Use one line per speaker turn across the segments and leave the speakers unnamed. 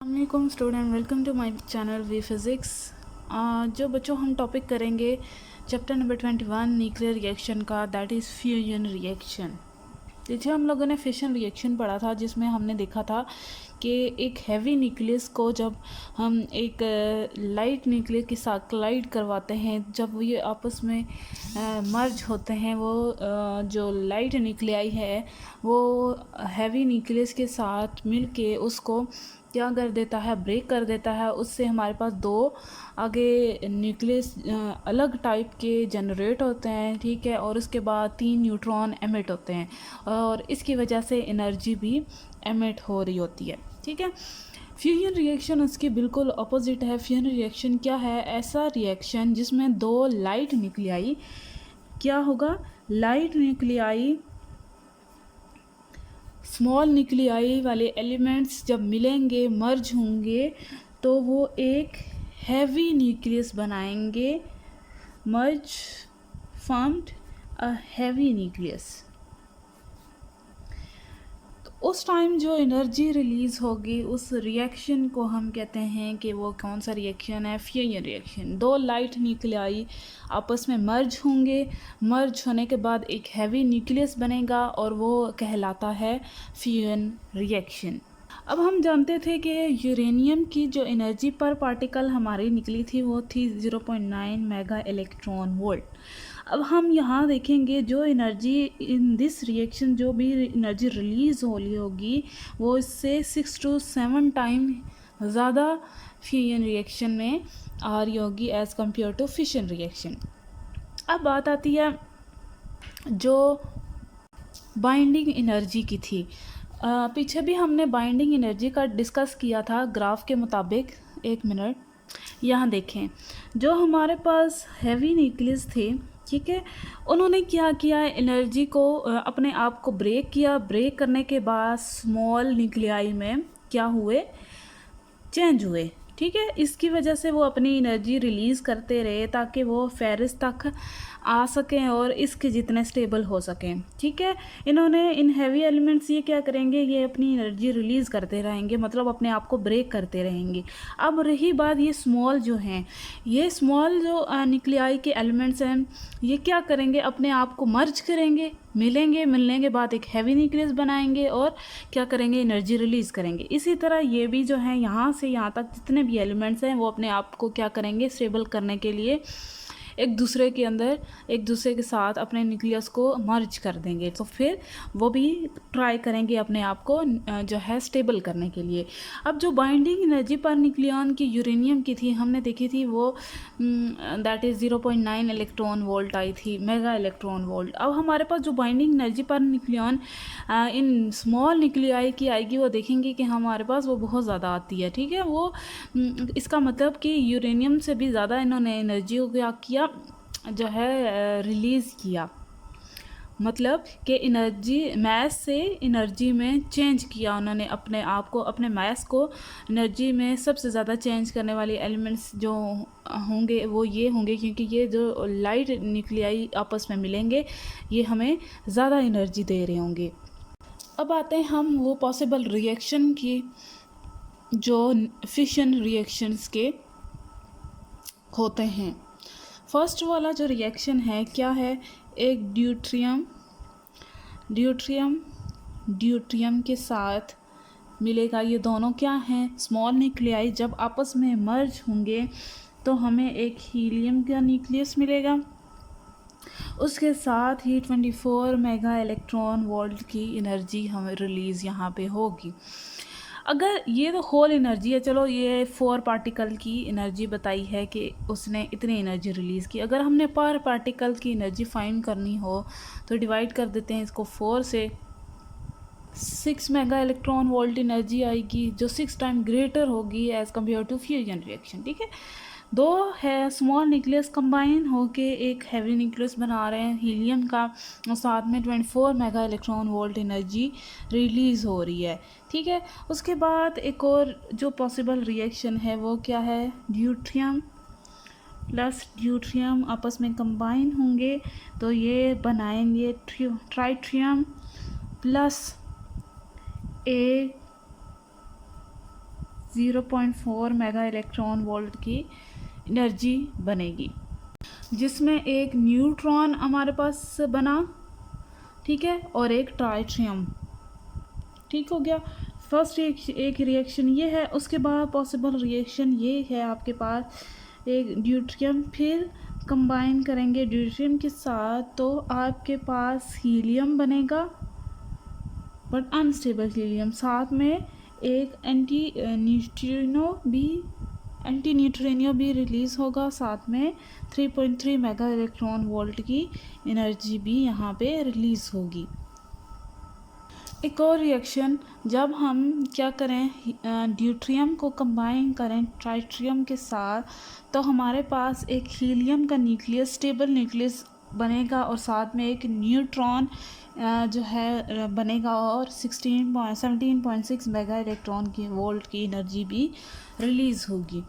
अस्सलाम student, welcome to my channel V physics. जो बच्चों हम टॉपिक करेंगे चैप्टर नंबर 21 न्यूक्लियर रिएक्शन का, दैट इज़ फ्यूजन रिएक्शन। देखिए, हम लोगों ने फिशन रिएक्शन पढ़ा था जिसमें हमने देखा था कि एक हैवी न्यूक्लियस को जब हम एक लाइट न्यूक्लियस के साथ कोलाइड करवाते हैं, जब ये आपस में मर्ज होते हैं, वो जो लाइट न्यूक्लियाई है वो हैवी न्यूक्लियस के साथ मिलके उसको क्या कर देता है, ब्रेक कर देता है। उससे हमारे पास दो आगे न्यूक्लियस अलग टाइप के जनरेट होते हैं, ठीक है, और उसके बाद 3 न्यूट्रॉन एमिट होते हैं और इसकी वजह से एनर्जी भी एमिट हो रही होती है, ठीक है। फ्यूजन रिएक्शन उसके बिल्कुल अपोजिट है। फ्यूजन रिएक्शन क्या है? ऐसा रिएक्शन जिसमें दो लाइट न्यूक्लियाई, क्या होगा, लाइट न्यूक्लियाई स्मॉल न्यूक्लियाई वाले एलिमेंट्स जब मिलेंगे, मर्ज होंगे, तो वो एक हैवी न्यूक्लियस बनाएंगे। मर्ज फॉर्म्ड अ हैवी न्यूक्लियस। तो उस टाइम जो एनर्जी रिलीज़ होगी उस रिएक्शन को हम कहते हैं कि वो कौन सा रिएक्शन है? Fusion reaction. दो लाइट न्यूक्लियाई आपस में मर्ज होंगे, मर्ज होने के बाद एक हैवी न्यूक्लियस बनेगा और वो कहलाता है फ्यूजन रिएक्शन। अब हम जानते थे कि यूरेनियम की जो एनर्जी पर पार्टिकल हमारी निकली थी वो थी 0.9 मेगा इलेक्ट्रॉन वोल्ट। अब हम यहाँ देखेंगे जो एनर्जी इन दिस रिएक्शन, जो भी एनर्जी रिलीज़ हो रही होगी वो इससे 6 to 7 टाइम ज़्यादा फ्यूजन रिएक्शन में आ रही होगी as compare to fission reaction. अब बात आती है जो बाइंडिंग एनर्जी की थी। पीछे भी हमने बाइंडिंग एनर्जी का डिस्कस किया था ग्राफ के मुताबिक। एक मिनट, यहाँ देखें, जो हमारे पास हैवी न्यूक्लियस थे, ठीक है, उन्होंने क्या किया, एनर्जी को अपने आप को ब्रेक किया। ब्रेक करने के बाद स्मॉल न्यूक्लियाई में क्या हुए, चेंज हुए, ठीक है। इसकी वजह से वो अपनी एनर्जी रिलीज़ करते रहे ताकि वो फेरिस तक आ सकें और इसके जितने स्टेबल हो सकें, ठीक है। इन्होंने इन हैवी एलिमेंट्स ये क्या करेंगे, ये अपनी एनर्जी रिलीज़ करते रहेंगे, मतलब अपने आप को ब्रेक करते रहेंगे। अब रही बात ये स्मॉल जो हैं, ये स्मॉल जो न्यूक्लियाई के एलिमेंट्स हैं, ये क्या करेंगे, अपने आप को मर्ज करेंगे, मिलेंगे, मिलने के बाद एक हैवी न्यूक्लियस बनाएंगे और क्या करेंगे, एनर्जी रिलीज़ करेंगे। इसी तरह ये भी जो है, यहाँ से यहाँ तक जितने भी एलिमेंट्स हैं वो अपने आप को क्या करेंगे, स्टेबल करने के लिए एक दूसरे के अंदर, एक दूसरे के साथ अपने न्यूक्लियस को मर्ज कर देंगे। तो फिर वो भी ट्राई करेंगे अपने आप को जो है स्टेबल करने के लिए। अब जो बाइंडिंग एनर्जी पर न्यूक्लियन की यूरेनियम की थी, हमने देखी थी, वो दैट इज़ 0.9 इलेक्ट्रॉन वोल्ट आई थी, मेगा इलेक्ट्रॉन वोल्ट। अब हमारे पास जो binding energy per nucleon in small nuclei की आएगी, वो देखेंगे कि हमारे पास वो बहुत ज़्यादा आती है, ठीक है। वो इसका मतलब कि यूरेनियम से भी ज़्यादा इन्होंने एनर्जी को क्या किया, जो है रिलीज़ किया, मतलब कि एनर्जी मैस से एनर्जी में चेंज किया उन्होंने अपने आप को, अपने मैस को एनर्जी में सबसे ज़्यादा चेंज करने वाले एलिमेंट्स जो होंगे वो ये होंगे, क्योंकि ये जो लाइट न्यूक्लियाई आपस में मिलेंगे ये हमें ज़्यादा एनर्जी दे रहे होंगे। अब आते हैं हम वो पॉसिबल रिएक्शन की जो फिशन रिएक्शंस के होते हैं। फर्स्ट वाला जो रिएक्शन है क्या है, एक ड्यूट्रियम के साथ मिलेगा। ये दोनों क्या हैं, स्मॉल न्यूक्लियाई जब आपस में मर्ज होंगे तो हमें एक हीलियम का न्यूक्लियस मिलेगा। उसके साथ ही 24 मेगा इलेक्ट्रॉन वोल्ट की एनर्जी हमें रिलीज़ यहाँ पे होगी। अगर ये तो होल एनर्जी है, चलो ये 4 पार्टिकल की एनर्जी बताई है कि उसने इतनी एनर्जी रिलीज़ की। अगर हमने पर पार्टिकल की एनर्जी फाइंड करनी हो तो डिवाइड कर देते हैं इसको 4 से। 6 मेगा इलेक्ट्रॉन वोल्ट एनर्जी आएगी जो 6 टाइम ग्रेटर होगी as compare to fusion reaction, ठीक है। दो है स्मॉल न्यूक्लियस कंबाइन होके एक हैवी न्यूक्लियस बना रहे हैं हीलियम का, और साथ में 24 mega electron volt energy release हो रही है, ठीक है। उसके बाद एक और जो पॉसिबल रिएक्शन है वो क्या है, ड्यूट्रियम प्लस ड्यूट्रियम आपस में कंबाइन होंगे तो ये बनाएंगे ट्राइट्रियम प्लस ए 0.4 मेगा इलेक्ट्रॉन वोल्ट की एनर्जी बनेगी, जिसमें एक न्यूट्रॉन हमारे पास बना, ठीक है, और एक ट्राइटियम। ठीक हो गया। फर्स्ट एक रिएक्शन ये है। उसके बाद पॉसिबल रिएक्शन ये है आपके पास, एक ड्यूट्रियम फिर कंबाइन करेंगे ड्यूट्रियम के साथ, तो आपके पास हीलियम बनेगा, बट अनस्टेबल हीलियम। साथ में एक एंटी न्यूट्रिनो भी रिलीज़ होगा, साथ में 3.3 मेगा इलेक्ट्रॉन वोल्ट की एनर्जी भी यहाँ पे रिलीज़ होगी। एक और रिएक्शन, जब हम क्या करें, ड्यूट्रियम को कंबाइन करें ट्राइटियम के साथ, तो हमारे पास एक हीलियम का न्यूक्लियस, स्टेबल न्यूक्लियस बनेगा, और साथ में एक न्यूट्रॉन जो है बनेगा, और 17.6 मेगा इलेक्ट्रॉन की वोल्ट की एनर्जी भी रिलीज़ होगी।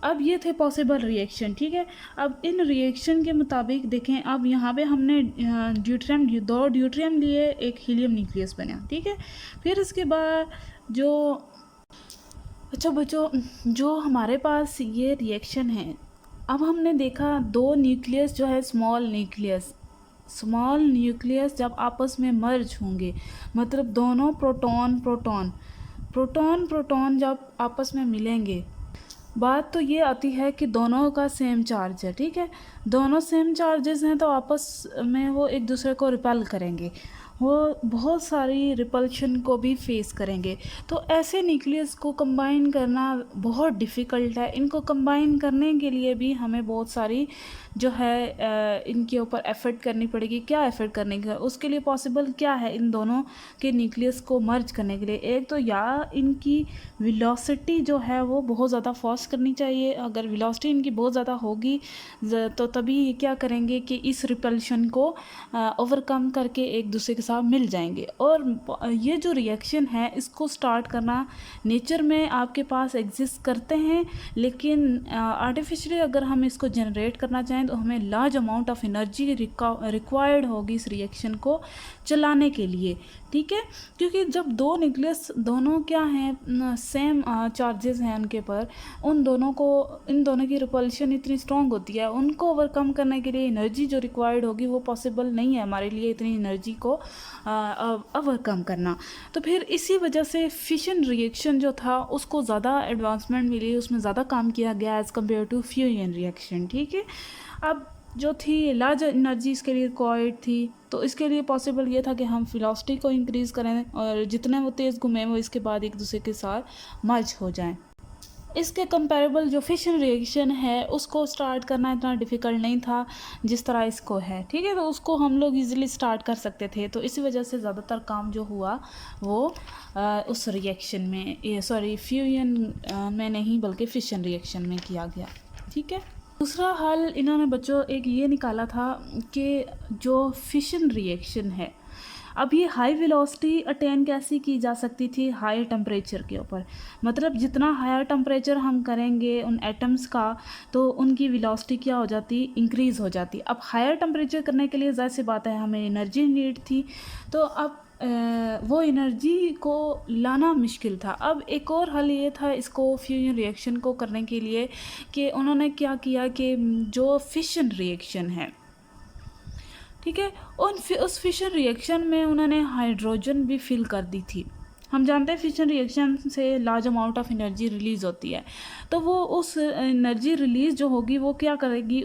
अब ये थे पॉसिबल रिएक्शन, ठीक है। अब इन रिएक्शन के मुताबिक देखें, अब यहाँ पे हमने दो ड्यूट्रियम लिए, एक हीलियम न्यूक्लियस बना, ठीक है। फिर इसके बाद जो अच्छा बच्चों, जो हमारे पास ये रिएक्शन है, अब हमने देखा दो न्यूक्लियस जो है स्मॉल न्यूक्लियस जब आपस में मर्ज होंगे, मतलब दोनों प्रोटॉन जब आपस में मिलेंगे, बात तो ये आती है कि दोनों का सेम चार्ज है, ठीक है। दोनों सेम चार्जेस हैं तो आपस में वो एक दूसरे को रिपेल करेंगे, वो बहुत सारी रिपल्शन को भी फेस करेंगे। तो ऐसे न्यूक्लियस को कंबाइन करना बहुत डिफ़िकल्ट है। इनको कंबाइन करने के लिए भी हमें बहुत सारी जो है इनके ऊपर एफर्ट करनी पड़ेगी। क्या एफर्ट करने का, उसके लिए पॉसिबल क्या है इन दोनों के न्यूक्लियस को मर्ज करने के लिए? एक तो या इनकी वेलोसिटी जो है वो बहुत ज़्यादा फास्ट करनी चाहिए। अगर वेलोसिटी इनकी बहुत ज़्यादा होगी तो तभी ये क्या करेंगे कि इस रिपल्शन को ओवरकम करके एक दूसरे के साथ मिल जाएंगे। और ये जो रिएक्शन है इसको स्टार्ट करना नेचर में आपके पास एग्जिस्ट करते हैं, लेकिन आर्टिफिशियली अगर हम इसको जनरेट करना चाहें तो हमें large amount of energy required होगी इस रिएक्शन को चलाने के लिए, ठीक है। क्योंकि जब दो न्यूक्लियस दोनों क्या हैं, सेम चार्जेस हैं उनके पर, इन दोनों की रिपल्शन इतनी स्ट्रॉन्ग होती है, उनको ओवरकम करने के लिए एनर्जी जो रिक्वायर्ड होगी वो पॉसिबल नहीं है हमारे लिए इतनी एनर्जी को ओवरकम करना। तो फिर इसी वजह से फिशन रिएक्शन जो था उसको ज़्यादा एडवांसमेंट मिली, उसमें ज़्यादा काम किया गया as compare to fusion reaction, ठीक है। अब जो थी लार्ज एनर्जी इसके लिए रिक्वायर्ड थी, तो इसके लिए पॉसिबल ये था कि हम वेलोसिटी को इंक्रीज़ करें और जितने वो तेज़ घूमें वो इसके बाद एक दूसरे के साथ मर्ज हो जाएं। इसके कंपैरेबल जो फिशन रिएक्शन है उसको स्टार्ट करना इतना डिफ़िकल्ट नहीं था जिस तरह इसको है, ठीक है। तो उसको हम लोग इजीली स्टार्ट कर सकते थे, तो इसी वजह से ज़्यादातर काम जो हुआ वो उस रिएक्शन में, फ्यूजन में नहीं बल्कि फिशन रिएक्शन में किया गया, ठीक है। दूसरा हल इन्होंने बच्चों एक ये निकाला था कि जो फिशन रिएक्शन है, अब ये हाई वेलोसिटी अटेन कैसी की जा सकती थी, हाई टेम्परेचर के ऊपर। मतलब जितना हायर टेम्परेचर हम करेंगे उन एटम्स का तो उनकी वेलोसिटी क्या हो जाती, इंक्रीज़ हो जाती। अब हायर टेम्परेचर करने के लिए ज़ाहिर सी बात है हमें एनर्जी नीड थी, तो अब वो एनर्जी को लाना मुश्किल था। अब एक और हल ये था इसको फ्यूजन रिएक्शन को करने के लिए कि उन्होंने क्या किया कि जो फिशन रिएक्शन है, ठीक है, उस फिशन रिएक्शन में उन्होंने हाइड्रोजन भी फिल कर दी थी। हम जानते हैं फिशन रिएक्शन से large amount of energy release होती है, तो वो उस एनर्जी रिलीज़ जो होगी वो क्या करेगी,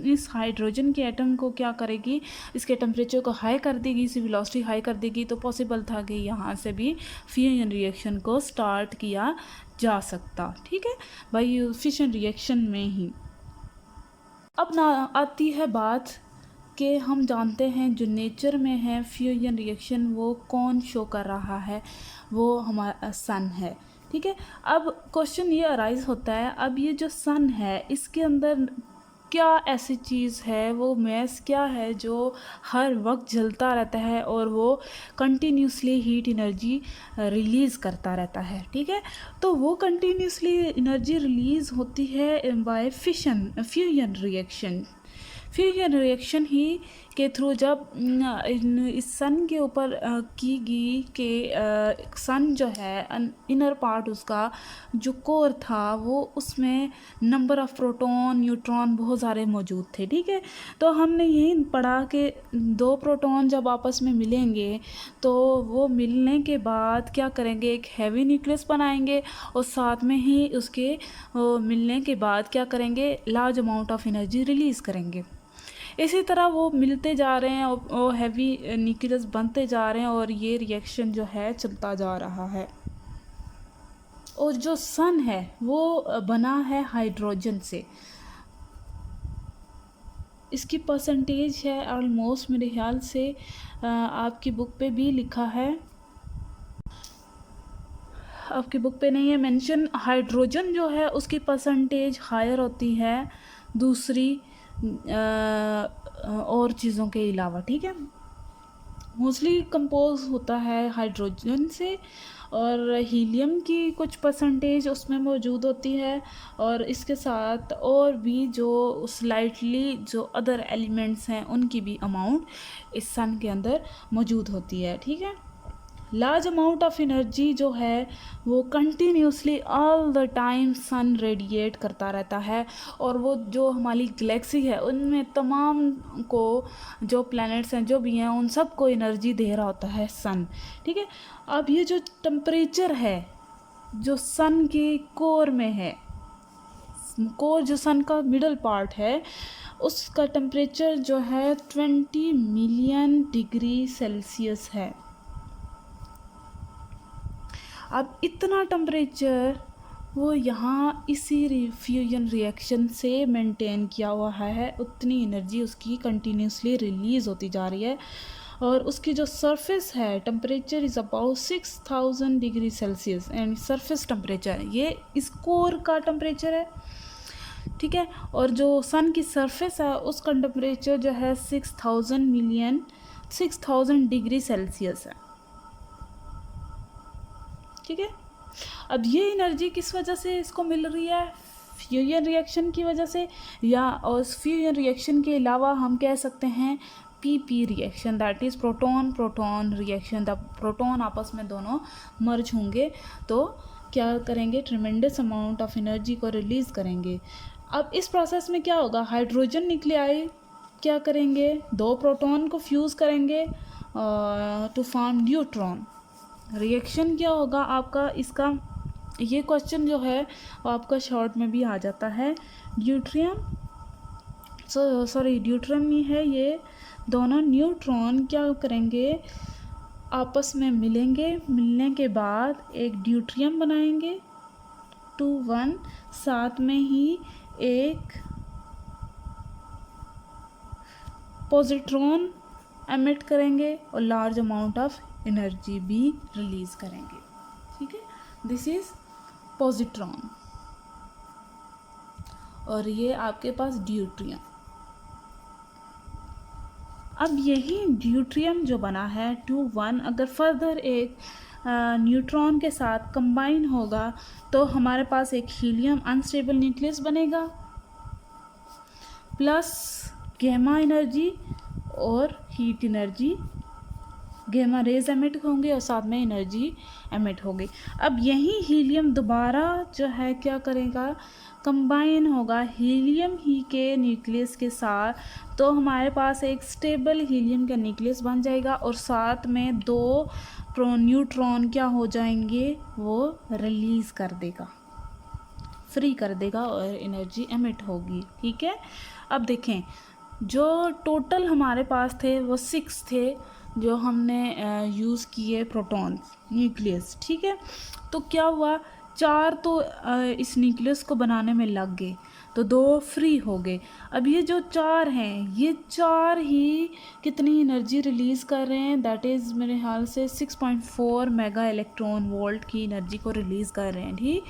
इस हाइड्रोजन के एटम को क्या करेगी, इसके टेम्परेचर को हाई कर देगी, इसकी वेलोसिटी हाई कर देगी। तो पॉसिबल था कि यहाँ से भी फ्यूजन रिएक्शन को स्टार्ट किया जा सकता, ठीक है, भाई फिशन रिएक्शन में ही। अब ना आती है बात कि हम जानते हैं जो नेचर में है फ्यूजन रिएक्शन वो कौन शो कर रहा है, वो हमारा सन है, ठीक है। अब क्वेश्चन ये अराइज होता है, अब ये जो सन है इसके अंदर क्या ऐसी चीज़ है, वो मैस क्या है जो हर वक्त जलता रहता है और वो कंटिन्यूसली हीट एनर्जी रिलीज़ करता रहता है, ठीक है। तो वो कंटिन्यूसली एनर्जी रिलीज़ होती है by fusion reaction. Fusion reaction ही के थ्रू जब इस सन के ऊपर की गई कि सन जो है इनर पार्ट उसका जो कोर था वो उसमें नंबर ऑफ़ प्रोटॉन न्यूट्रॉन बहुत सारे मौजूद थे, ठीक है। तो हमने यही पढ़ा कि दो प्रोटॉन जब आपस में मिलेंगे तो वो मिलने के बाद क्या करेंगे, एक हैवी न्यूक्लियस बनाएंगे और साथ में ही उसके मिलने के बाद क्या करेंगे, large amount of energy release करेंगे। इसी तरह वो मिलते जा रहे हैं और हैवी न्यूक्लियस बनते जा रहे हैं और ये रिएक्शन जो है चलता जा रहा है। और जो सन है वो बना है हाइड्रोजन से। इसकी परसेंटेज है ऑलमोस्ट मेरे ख्याल से आपकी बुक पे भी लिखा है, आपकी बुक पे नहीं है मेंशन। हाइड्रोजन जो है उसकी परसेंटेज हायर होती है दूसरी और चीज़ों के अलावा, ठीक है। मोस्टली कंपोज होता है हाइड्रोजन से और हीलियम की कुछ परसेंटेज उसमें मौजूद होती है और इसके साथ और भी जो स्लाइटली जो अदर एलिमेंट्स हैं उनकी भी अमाउंट इस सन के अंदर मौजूद होती है, ठीक है। लार्ज अमाउंट ऑफ एनर्जी जो है वो continuously all the time sun radiate करता रहता है और वो जो हमारी गैलेक्सी है उनमें तमाम को जो प्लैनेट्स हैं जो भी हैं उन सब को एनर्जी दे रहा होता है सन, ठीक है। अब ये जो टेम्परेचर है जो सन के कोर में है, कोर जो सन का मिडल पार्ट है उसका टेम्परेचर जो है 20 मिलियन डिग्री सेल्सियस है। अब इतना टेम्परेचर वो यहाँ इसी फ्यूजन रिएक्शन से मेंटेन किया हुआ है, उतनी एनर्जी उसकी कंटिन्यूसली रिलीज़ होती जा रही है और उसकी जो सरफेस है temperature is about 6000 degree Celsius and surface temperature ये इस कोर का टेम्परेचर है, ठीक है। और जो सन की सरफेस है उसका टेम्परेचर जो है 6000 डिग्री सेल्सियस है, ठीक है। अब ये एनर्जी किस वजह से इसको मिल रही है, फ्यूजन रिएक्शन की वजह से, या और फ्यूजन रिएक्शन के अलावा हम कह सकते हैं PP reaction, that is proton proton reaction. The proton आपस में दोनों मर्ज होंगे तो क्या करेंगे, ट्रिमेंडस अमाउंट ऑफ एनर्जी को रिलीज़ करेंगे। अब इस प्रोसेस में क्या होगा, हाइड्रोजन न्यूक्लियाई क्या करेंगे, दो प्रोटॉन को फ्यूज़ करेंगे टू फॉर्म न्यूट्रॉन। रिएक्शन क्या होगा आपका, इसका ये क्वेश्चन जो है वो आपका शॉर्ट में भी आ जाता है। ड्यूट्रियम ड्यूट्रियम ही है, ये दोनों न्यूट्रॉन क्या करेंगे, आपस में मिलेंगे, मिलने के बाद एक ड्यूट्रियम बनाएंगे 2 1, साथ में ही एक पॉजिट्रॉन एमिट करेंगे और लार्ज अमाउंट ऑफ एनर्जी भी रिलीज़ करेंगे, ठीक है। दिस इज़ पॉजिट्रॉन और ये आपके पास ड्यूट्रियम। अब यही ड्यूट्रियम जो बना है 2 1 अगर फर्दर एक न्यूट्रॉन के साथ कंबाइन होगा तो हमारे पास एक हीलियम अनस्टेबल न्यूक्लियस बनेगा प्लस गैमा एनर्जी और heat energy, gamma rays emit होंगे और साथ में एनर्जी एमिट होगी। अब यही हीलियम दोबारा जो है क्या करेगा, कंबाइन होगा हीलियम ही के न्यूक्लियस के साथ, तो हमारे पास एक स्टेबल हीलियम का न्यूक्लियस बन जाएगा और साथ में 2 न्यूट्रॉन क्या हो जाएंगे, वो रिलीज़ कर देगा, फ्री कर देगा और एनर्जी एमिट होगी, ठीक है। अब देखें जो टोटल हमारे पास थे वो 6 थे जो हमने यूज़ किए प्रोटॉन्स न्यूक्लियस, ठीक है। तो क्या हुआ, 4 तो इस न्यूक्लियस को बनाने में लग गए तो 2 फ्री हो गए। अब ये जो 4 हैं ये 4 ही कितनी एनर्जी रिलीज़ कर रहे हैं, दैट इज़ मेरे ख्याल से 6.4 मेगा इलेक्ट्रॉन वोल्ट की एनर्जी को रिलीज़ कर रहे हैं, ठीक।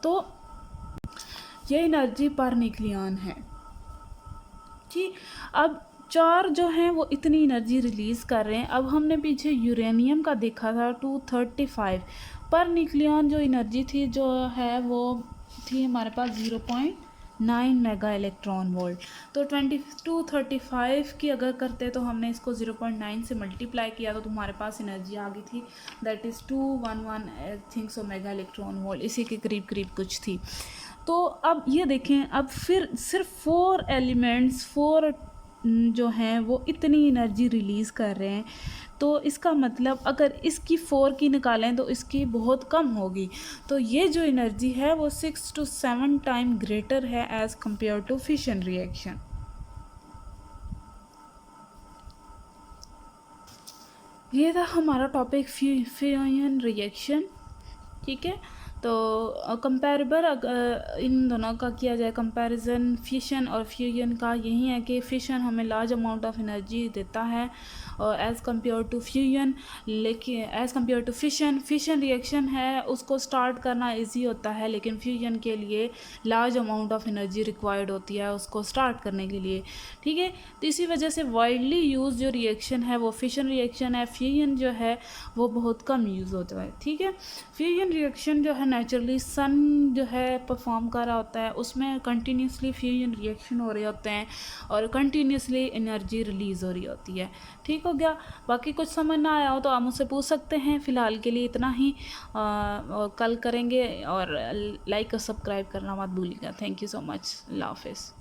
तो ये एनर्जी पर न्यूक्लियन है, ठीक। अब 4 जो हैं वो इतनी एनर्जी रिलीज़ कर रहे हैं। अब हमने पीछे यूरेनियम का देखा था 235 पर न्यूक्लियन, जो एनर्जी थी जो है वो थी हमारे पास 0.3 9 मेगा इलेक्ट्रॉन वोल्ट। तो 2235 की अगर करते तो हमने इसको 0.9 से मल्टीप्लाई किया तो तुम्हारे पास एनर्जी आ गई थी, that is 211 I think so mega electron volt, इसी के करीब करीब कुछ थी। तो अब ये देखें, अब फिर सिर्फ 4 एलिमेंट्स 4 जो हैं वो इतनी एनर्जी रिलीज़ कर रहे हैं, तो इसका मतलब अगर इसकी 4 की निकालें तो इसकी बहुत कम होगी। तो ये जो एनर्जी है वो 6 to 7 टाइम ग्रेटर है as compare to fission reaction. ये था हमारा टॉपिक फ्यूजन रिएक्शन, ठीक है। तो कंपेरेबल इन दोनों का किया जाए कंपैरिजन फिशन और फ्यूजन का, यही है कि फिशन हमें लार्ज अमाउंट ऑफ एनर्जी देता है एज़ कंपेयर टू फ्यूजन, लेकिन as compare to fission reaction है उसको स्टार्ट करना इजी होता है, लेकिन फ्यूजन के लिए large amount of energy required होती है उसको स्टार्ट करने के लिए, ठीक है। तो इसी वजह से वाइडली यूज जो रिएक्शन है वो फिशन रिएक्शन है, फ्यूजन जो है वो बहुत कम यूज़ होता है, ठीक है। फ्यूजन रिएक्शन जो है नेचुरली सन जो है परफॉर्म कर रहा होता है, उसमें कंटिन्यूसली फ्यूजन रिएक्शन हो रहे होते हैं और कंटिन्यूसली एनर्जी रिलीज़ हो रही होती है, ठीक हो गया। बाकी कुछ समझ ना आया हो तो आप मुझसे पूछ सकते हैं, फ़िलहाल के लिए इतना ही, और कल करेंगे। और लाइक और सब्सक्राइब करना मत भूलिएगा। Thank you so much. अल्लाह हाफ़िज़।